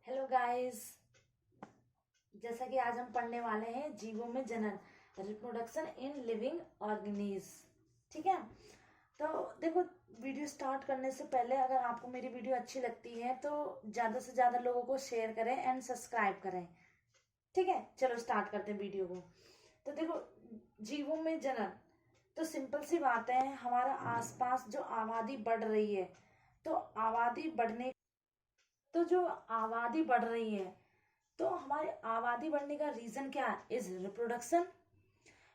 Hello guys. जैसा कि आज हम पढ़ने वाले हैं जीवों में जनन, रिप्रोडक्शन इन लिविंग ऑर्गेनिज। ठीक है, तो देखो, वीडियो स्टार्ट करने से पहले अगर आपको मेरी वीडियो अच्छी लगती है तो ज़्यादा से ज़्यादा लोगों को शेयर करें एंड सब्सक्राइब करें। ठीक है, चलो स्टार्ट करते हैं वीडियो को। तो देखो, जीवों में जनन, तो सिंपल सी बात है, हमारा आसपास जो आबादी बढ़ रही है, तो आबादी बढ़ने तो जो आबादी बढ़ रही है, तो हमारी आबादी बढ़ने का रीजन क्या है? Is reproduction.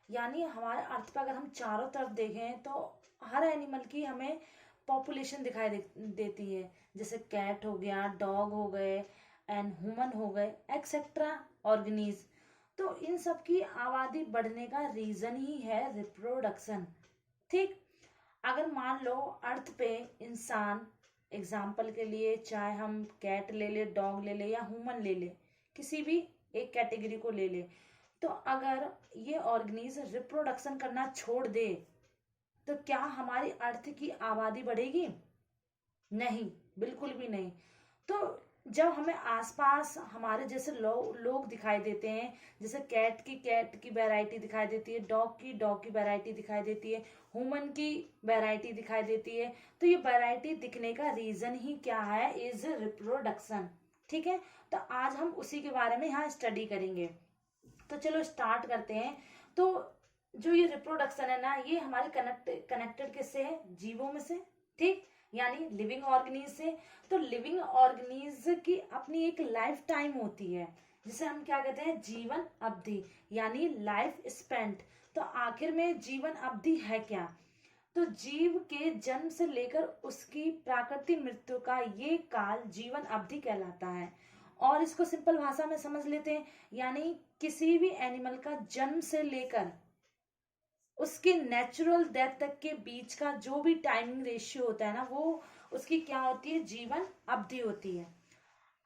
यानी हमारे अर्थ पर अगर हम चारों तरफ देखें तो हर एनिमल की हमें पॉपुलेशन दिखाई देती है। जैसे कैट हो गया, डॉग हो गए एंड ह्यूमन हो गए, एक्सेट्रा ऑर्गेनिज। तो इन सब की आबादी बढ़ने का रीजन ही है रिप्रोडक्शन। ठीक, अगर मान लो अर्थ पे इंसान, एग्जाम्पल के लिए चाहे हम कैट ले ले, डॉग ले ले या ह्यूमन ले ले, किसी भी एक कैटेगरी को ले ले, तो अगर ये ऑर्गेनिज रिप्रोडक्शन करना छोड़ दे तो क्या हमारी अर्थ की आबादी बढ़ेगी? नहीं, बिल्कुल भी नहीं। तो जब हमें आसपास हमारे जैसे लोग दिखाई देते हैं, जैसे कैट की वैरायटी दिखाई देती है, डॉग की वैरायटी दिखाई देती है, ह्यूमन की वैरायटी दिखाई देती है, तो ये वैरायटी दिखने का रीजन ही क्या है? Is reproduction. ठीक है, तो आज हम उसी के बारे में यहाँ स्टडी करेंगे। तो चलो स्टार्ट करते हैं। तो जो ये रिप्रोडक्शन है ना, ये हमारे कनेक्टेड किससे है? जीवों में से। ठीक, यानी लिविंग ऑर्गेनिज से। तो लिविंग ऑर्गेनिज की अपनी एक लाइफ टाइम होती है, जिसे हम क्या कहते हैं? जीवन अवधि, यानी लाइफ स्पेंट। तो आखिर में जीवन अवधि है क्या? तो जीव के जन्म से लेकर उसकी प्राकृतिक मृत्यु का ये काल जीवन अवधि कहलाता है। और इसको सिंपल भाषा में समझ लेते हैं, यानी किसी भी एनिमल का जन्म से लेकर उसके नेचुरल डेथ तक के बीच का जो भी टाइमिंग रेशियो होता है ना, वो उसकी क्या होती है? जीवन अवधि होती है।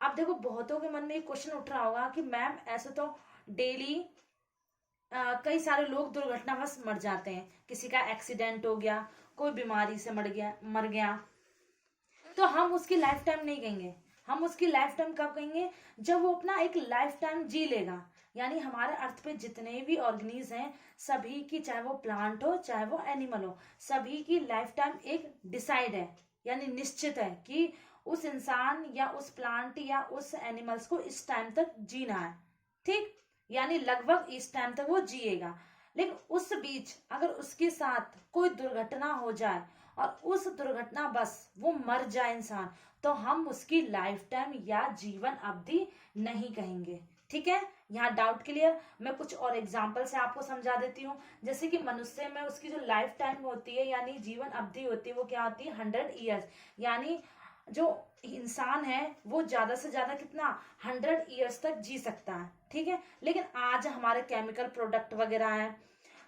अब देखो, बहुतों के मन में एक क्वेश्चन उठ रहा होगा कि मैम ऐसे तो डेली कई सारे लोग दुर्घटनावश मर जाते हैं, किसी का एक्सीडेंट हो गया, कोई बीमारी से मर गया, तो हम उसकी लाइफ टाइम नहीं कहेंगे। हम उसकी लाइफ टाइम कब कहेंगे? जब वो अपना एक लाइफ टाइम जी लेगा। यानी हमारे अर्थ पे जितने भी ऑर्गेनिज हैं, सभी की, चाहे वो प्लांट हो चाहे वो एनिमल हो, सभी की लाइफ टाइम एक डिसाइड है, यानी निश्चित है कि उस इंसान या उस प्लांट या उस एनिमल्स को इस टाइम तक जीना है। ठीक, यानी लगभग इस टाइम तक वो जिएगा। लेकिन उस बीच अगर उसके साथ कोई दुर्घटना हो जाए और उस दुर्घटना बस वो मर जाए इंसान, तो हम उसकी लाइफ टाइम या जीवन अवधि नहीं कहेंगे। ठीक है, यहाँ डाउट क्लियर? मैं कुछ और एग्जाम्पल से आपको समझा देती हूँ। जैसे कि मनुष्य में उसकी जो लाइफ टाइम होती है, यानी जीवन अवधि होती है, वो क्या होती है? 100 ईयर्स। यानी जो इंसान है वो ज्यादा से ज्यादा कितना? 100 ईयर्स तक जी सकता है। ठीक है, लेकिन आज हमारे केमिकल प्रोडक्ट वगैरह हैं,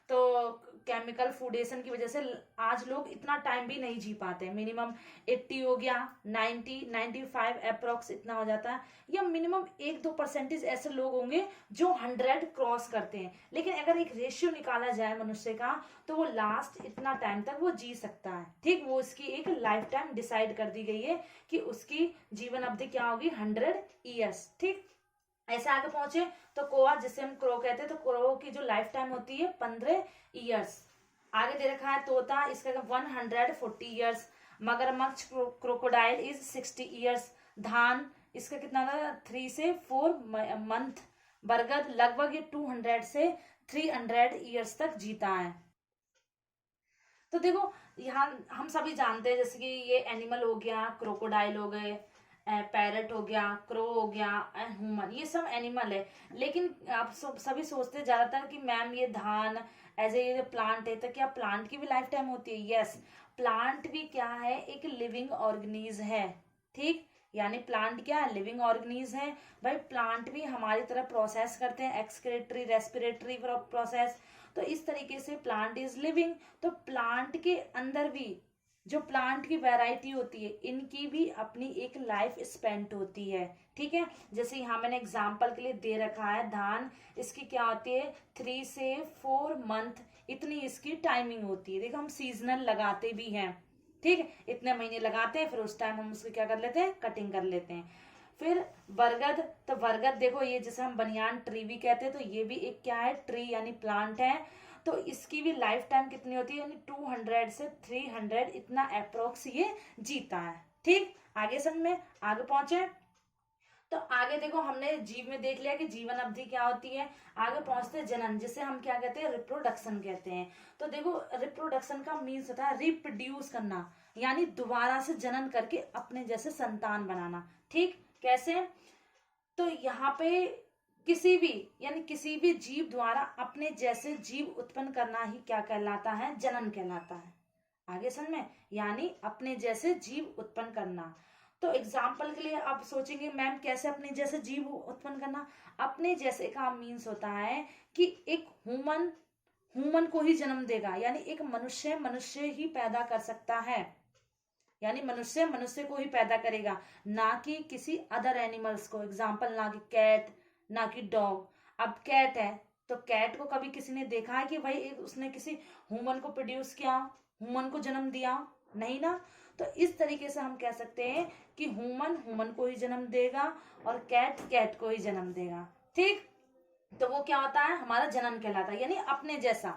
तो केमिकल फूडेशन की वजह से आज लोग इतना टाइम भी नहीं जी पाते। मिनिमम 80 हो गया, 90, 95 अप्रोक्स इतना हो जाता है, या मिनिमम 1-2% ऐसे लोग होंगे जो 100 क्रॉस करते हैं। लेकिन अगर एक रेशियो निकाला जाए मनुष्य का, तो वो लास्ट इतना टाइम तक वो जी सकता है। ठीक, वो उसकी एक लाइफ टाइम डिसाइड कर दी गई है कि उसकी जीवन अवधि क्या होगी? 100 ईयर्स। ठीक, ऐसे आगे पहुंचे तो कोआ, जिसे हम क्रो कहते हैं, तो क्रो की जो लाइफ टाइम होती है 15 ईयर्स। आगे दे रखा है तोता, इसका 140 ईयर्स। मगरमच्छ, क्रोकोडाइल इज 60 ईयर्स। धान, इसका कितना था? 3 से 4 मंथ। बरगद लगभग ये 200 से 300 ईयर्स तक जीता है। तो देखो, यहाँ हम सभी जानते हैं, जैसे कि ये एनिमल हो गया, क्रोकोडाइल हो गए, पैरट हो गया, क्रो हो गया, ह्यूमन, ये सब एनिमल है। लेकिन आप सभी सोचते हैं ज्यादातर कि मैम ये धान एज ए प्लांट है, तो क्या प्लांट की भी लाइफ टाइम होती है? यस, प्लांट भी क्या है? एक लिविंग ऑर्गेनिज है। ठीक, यानी प्लांट क्या है? लिविंग ऑर्गेनिज है। भाई, प्लांट भी हमारी तरह प्रोसेस करते हैं, एक्सक्रेटरी, रेस्पिरेटरी प्रोसेस। तो इस तरीके से प्लांट इज लिविंग। तो प्लांट के अंदर भी जो प्लांट की वैरायटी होती है, इनकी भी अपनी एक लाइफ स्पेंट होती है। ठीक है, जैसे यहाँ मैंने एग्जांपल के लिए दे रखा है धान, इसकी क्या होती है? 3 से 4 मंथ, इतनी इसकी टाइमिंग होती है। देखो, हम सीजनल लगाते भी हैं। ठीक है, इतने महीने लगाते हैं, फिर उस टाइम हम उसकी क्या कर लेते हैं? कटिंग कर लेते हैं। फिर बरगद, तो बरगद देखो ये जैसे हम बनियान ट्री भी कहते हैं, तो ये भी एक क्या है, ट्री यानी प्लांट है। तो इसकी भी लाइफ टाइम कितनी होती है, यानी 200 से 300 इतना अप्रोक्स ये जीता है। ठीक, आगे समझ में, आगे पहुंचे। तो आगे देखो हमने जीव में देख लिया कि जीवन अवधि क्या होती है। आगे पहुंचते हैं जनन, जिसे हम क्या कहते हैं, रिप्रोडक्शन कहते हैं। तो देखो रिप्रोडक्शन का मीन्स होता है रिप्रोड्यूस करना, यानी दोबारा से जनन करके अपने जैसे संतान बनाना। ठीक, कैसे, तो यहाँ पे किसी भी यानी किसी भी जीव द्वारा अपने जैसे जीव उत्पन्न करना ही क्या कहलाता है, जनन कहलाता है। आगे समझ में, यानी अपने जैसे जीव उत्पन्न करना। तो एग्जाम्पल के लिए आप सोचेंगे मैम कैसे अपने जैसे जीव उत्पन्न करना। अपने जैसे का मीन्स होता है कि एक ह्यूमन को ही जन्म देगा, यानी एक मनुष्य ही पैदा कर सकता है, यानी मनुष्य को ही पैदा करेगा, ना कि किसी अदर एनिमल्स को। एग्जाम्पल, ना कि कैट, ना कि डॉग। अब कैट है तो कैट को कभी किसी ने देखा है कि भाई उसने किसी ह्यूमन को प्रोड्यूस किया, ह्यूमन को जन्म दिया, नहीं ना। तो इस तरीके से हम कह सकते हैं कि ह्यूमन को ही जन्म देगा और कैट को ही जन्म देगा। ठीक, तो वो क्या होता है, हमारा जनन कहलाता है, यानी अपने जैसा।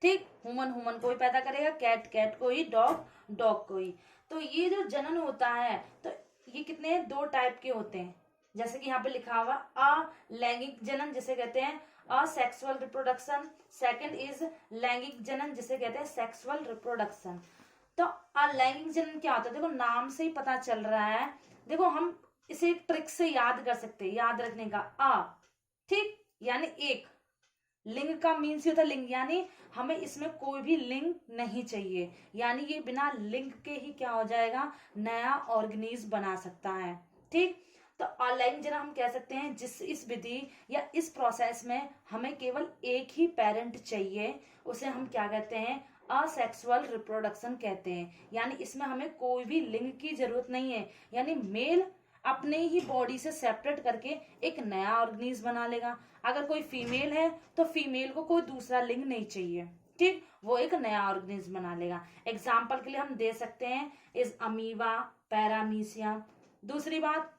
ठीक, ह्यूमन को ही पैदा करेगा, कैट को ही, डॉग को ही। तो ये जो जनन होता है, तो ये कितने, 2 टाइप के होते हैं। जैसे कि यहाँ पे लिखा हुआ अलैंगिक जनन जिसे कहते हैं असेक्सुअल रिप्रोडक्शन, सेकंड इज लैंगिक जनन जिसे कहते हैं सेक्सुअल रिप्रोडक्शन। तो अलैंगिक जनन क्या होता है, देखो नाम से ही पता चल रहा है। देखो हम इसे एक ट्रिक से याद कर सकते हैं, याद रखने का ठीक, यानी एक लिंग का मीन्स ही होता है लिंग, यानी हमें इसमें कोई भी लिंग नहीं चाहिए, यानी ये बिना लिंग के ही क्या हो जाएगा, नया ऑर्गेनिज्म बना सकता है। ठीक, तो अलैंगिक जनन हम कह सकते हैं जिस इस विधि या इस प्रोसेस में हमें केवल एक ही पेरेंट चाहिए, उसे हम क्या कहते हैं, असेक्सुअल रिप्रोडक्शन कहते हैं। यानी इसमें हमें कोई भी लिंग की जरूरत नहीं है, यानी मेल अपने ही बॉडी से सेपरेट करके एक नया ऑर्गेनिज्म बना लेगा। अगर कोई फीमेल है तो फीमेल को कोई दूसरा लिंग नहीं चाहिए, ठीक, वो एक नया ऑर्गेनिज्म बना लेगा। एग्जाम्पल के लिए हम दे सकते हैं इस अमीबा, पैरामीशियम। दूसरी बात,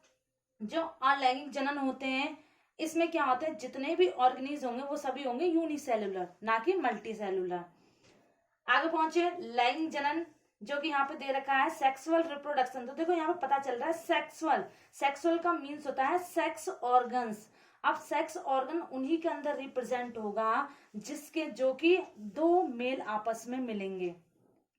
जो अलैंगिक जनन होते हैं इसमें क्या होता है, जितने भी ऑर्गेनिज्म होंगे वो सभी होंगे यूनिसेलुलर, ना कि मल्टी सेलुलर। आगे पहुंचे, लैंगिक जनन जो कि यहाँ पे दे रखा है सेक्सुअल रिप्रोडक्शन। तो देखो यहाँ पे पता चल रहा है सेक्सुअल का मीन्स होता है सेक्स ऑर्गन्स। अब सेक्स ऑर्गन उन्हीं के अंदर रिप्रेजेंट होगा जिसके जो कि 2 मेल आपस में मिलेंगे।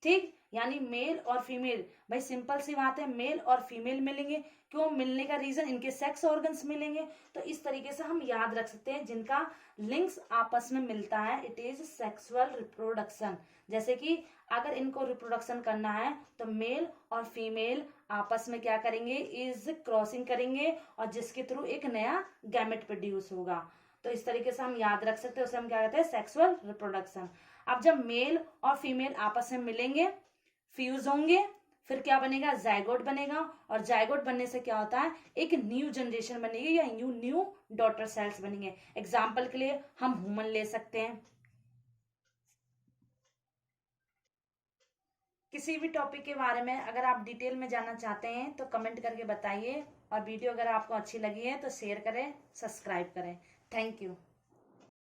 ठीक, यानी मेल और फीमेल, भाई सिंपल सी बात है, मेल और फीमेल मिलेंगे, क्यों मिलने का रीजन, इनके सेक्स ऑर्गन्स मिलेंगे। तो इस तरीके से हम याद रख सकते हैं जिनका लिंक्स आपस में मिलता है, इट इज सेक्सुअल रिप्रोडक्शन। जैसे कि अगर इनको रिप्रोडक्शन करना है तो मेल और फीमेल आपस में क्या करेंगे, इज क्रॉसिंग करेंगे और जिसके थ्रू एक नया गैमेट प्रोड्यूस होगा। तो इस तरीके से हम याद रख सकते हैं, उसे हम क्या कहते हैं, सेक्सुअल रिप्रोडक्शन। अब जब मेल और फीमेल आपस में मिलेंगे, फ्यूज होंगे, फिर क्या बनेगा, जाइगोट बनेगा, और जाइगोट बनने से क्या होता है, एक न्यू जनरेशन बनेगी या न्यू डॉटर सेल्स बनेंगे। एग्जाम्पल के लिए हम ह्यूमन ले सकते हैं। किसी भी टॉपिक के बारे में अगर आप डिटेल में जानना चाहते हैं तो कमेंट करके बताइए, और वीडियो अगर आपको अच्छी लगी है तो शेयर करें, सब्सक्राइब करें। Thank you.